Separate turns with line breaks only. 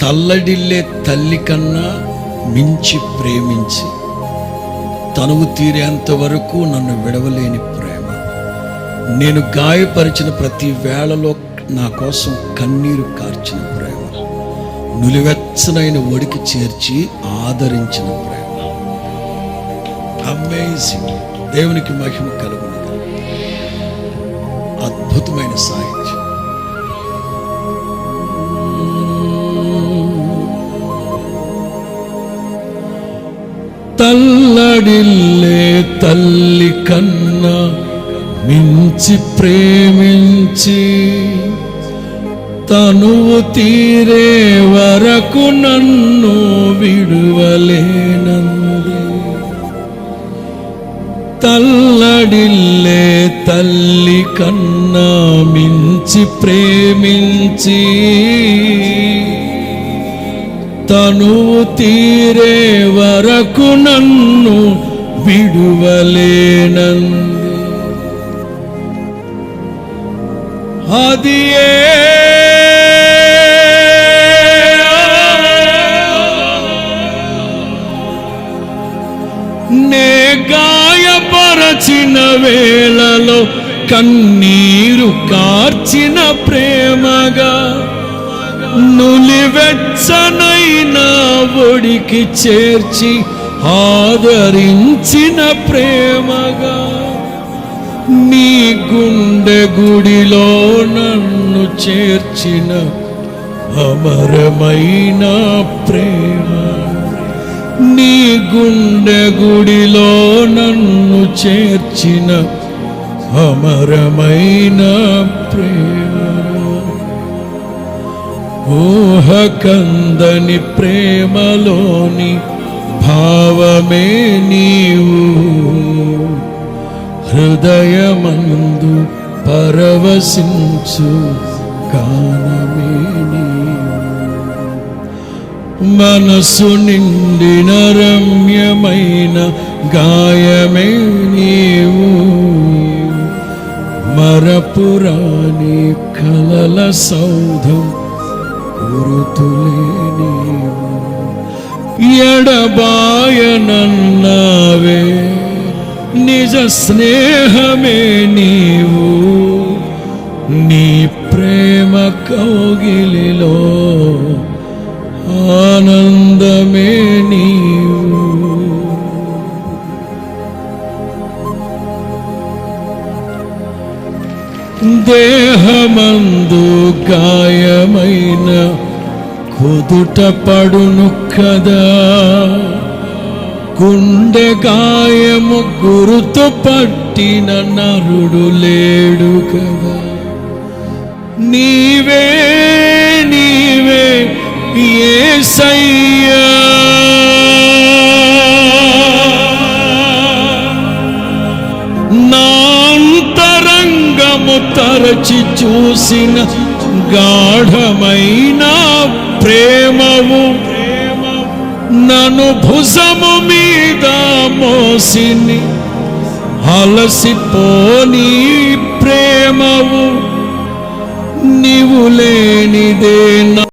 తల్లడిల్లే తల్లి కన్నా మించి ప్రేమించి తనువు తీరేంత వరకు నన్ను విడవలేని ప్రేమ. నేను గాయపరిచిన ప్రతి వేళలో నా కోసం కన్నీరు కార్చిన ప్రేమ. నులివెచ్చనైన ఒడికి చేర్చి ఆదరించిన ప్రేమ. అమేజింగ్. దేవునికి మహిమ కలుగును. అద్భుతమైన సాహిత్యం. తల్లడిల్లే తల్లి కన్నా మించి ప్రేమించి తనువు తీరే వరకు నన్ను విడువలేనంది. తల్లడిల్లే తల్లి కన్నా మించి ప్రేమించి తనువు తీరే వరకు నన్ను విడువలేనంది. అది నే గాయపరచిన వేళలో కన్నీరు కార్చిన ప్రేమగా, నులివెచ్చనైన ఒడికి చేర్చి ఆదరించిన ప్రేమగా, నీ గుండె గుడిలో నన్ను చేర్చిన అమరమైన ప్రేమ. నీ గుండె గుడిలో నన్ను చేర్చిన అమరమైన ప్రేమ. ఊహకందని ప్రేమలోని భావమే నీవు, హృదయమందు పరవశించు గానమే నీవు. మనసు నిండిన రమ్యమైన గాయమే నీవు, మరపురాని కలల సౌధం గురుతులే నీవు. ఎడబాయనన్నావే నిజ స్నేహమే నీవు, నీ ప్రేమ కౌగిలిలో ఆనందమే నీవు. దేహమందు గాయమైన కుదుట పడును కదా, గుండె గాయము గురుతు పట్టిన నరుడు లేడు కదా. నీవే నీవే యేసయ్యా, నా అంతరంగము తరచి చూసిన గాఢమైన ప్రేమవు, నన్ను భుజము మీద మోసిని అలసిపోని ప్రేమవు. నీవు లేనిదే